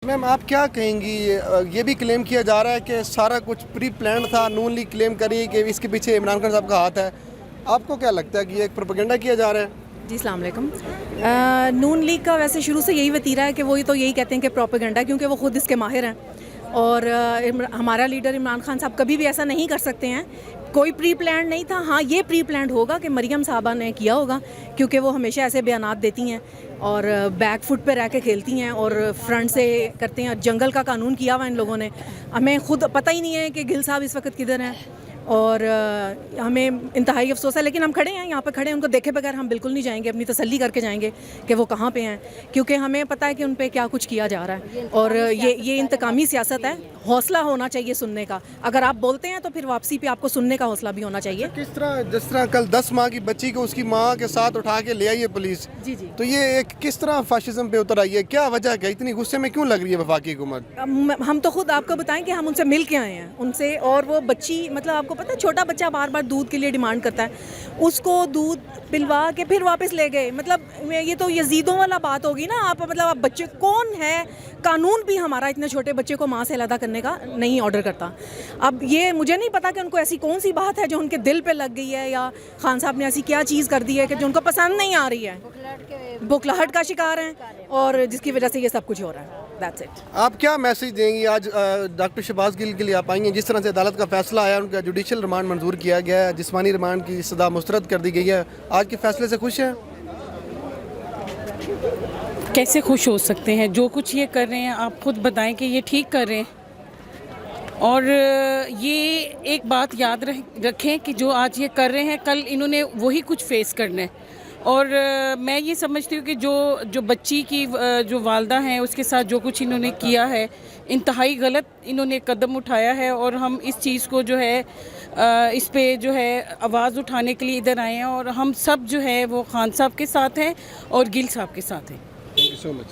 Ma'am आप क्या कहेंगी, ये भी क्लेम किया जा रहा है कि सारा कुछ प्री प्लान था, नून लीग क्लेम करी कि इसके पीछे इमरान खान साहब का हाथ है। आपको क्या लगता है कि ये एक प्रोपेगेंडा किया जा रहा है? जी अस्सलाम वालेकुम। नून लीग का वैसे शुरू से यही वतीरा है कि वही तो यही कहते हैं कि प्रोपेगेंडा, क्योंकि वो खुद इसके माहिर हैं। और हमारा लीडर इमरान खान साहब कभी भी ऐसा नहीं कर सकते हैं। कोई प्री प्लान नहीं था। हाँ, ये प्री प्लान होगा कि मरियम साहबा ने किया होगा, क्योंकि वो हमेशा ऐसे बयानात देती हैं और बैक फुट पे रह के खेलती हैं और फ्रंट से करते हैं। जंगल का कानून किया हुआ इन लोगों ने। हमें खुद पता ही नहीं है कि गिल साहब इस वक्त किधर हैं और हमें इंतहाई अफसोस है। लेकिन हम खड़े हैं, यहाँ पे खड़े हैं, उनको देखे बगैर हम बिल्कुल नहीं जाएंगे। अपनी तसल्ली करके जाएंगे कि वो कहाँ पे हैं, क्योंकि हमें पता है कि उन पे क्या कुछ किया जा रहा है। और ये इंतकामी सियासत है। हौसला होना चाहिए सुनने का। अगर आप बोलते हैं तो फिर वापसी पे आपको सुनने का हौसला भी होना चाहिए। किस तरह, जिस तरह कल 10 माह की बच्ची को उसकी माँ के साथ उठा के ले आई है पुलिस, जी जी। तो ये एक किस तरह फाशिज्म पे उतर आई है? क्या वजह है, इतनी गुस्से में क्यों लग रही है वफाकी हुकूमत? हम तो खुद आपको बताएं कि हम उनसे मिल के आए हैं उनसे। और वो बच्ची, मतलब आपको पता है, छोटा बच्चा बार बार दूध के लिए डिमांड करता है, उसको दूध पिलवा के फिर वापस ले गए। मतलब ये तो यजीदों वाला बात होगी ना। आप मतलब आप बच्चे, कौन है, कानून भी हमारा इतने छोटे बच्चे को माँ से अलग करने का नहीं ऑर्डर करता। अब ये मुझे नहीं पता कि उनको ऐसी कौन सी बात है जो उनके दिल पे लग गई है, या खान साहब ने ऐसी क्या चीज़ कर दी है कि जो उनको पसंद नहीं आ रही है। बुखलाहट का शिकार हैं और जिसकी वजह से ये सब कुछ हो रहा है। That's it. आप क्या मैसेज देंगी? आज डॉक्टर शहबाज गिल के लिए आप आई हैं, जिस तरह से अदालत का फैसला आया, उनका जुडिशल रिमांड मंजूर किया गया है, जिस्मानी रिमांड की सजा मुस्तरद कर दी गई है, आज के फैसले से खुश हैं? कैसे खुश हो सकते हैं? जो कुछ ये कर रहे हैं, आप खुद बताएं कि ये ठीक कर रहे हैं। और ये एक बात याद रखें कि जो आज ये कर रहे हैं, कल इन्होंने वही कुछ फेस करना है। और मैं ये समझती हूँ कि जो बच्ची की जो वालदा हैं, उसके साथ जो कुछ इन्होंने किया है, इंतहाई गलत इन्होंने कदम उठाया है। और हम इस चीज़ को जो है इस पे जो है आवाज़ उठाने के लिए इधर आए हैं। और हम सब जो है वो खान साहब के साथ हैं और गिल साहब के साथ हैं। Thank you so much.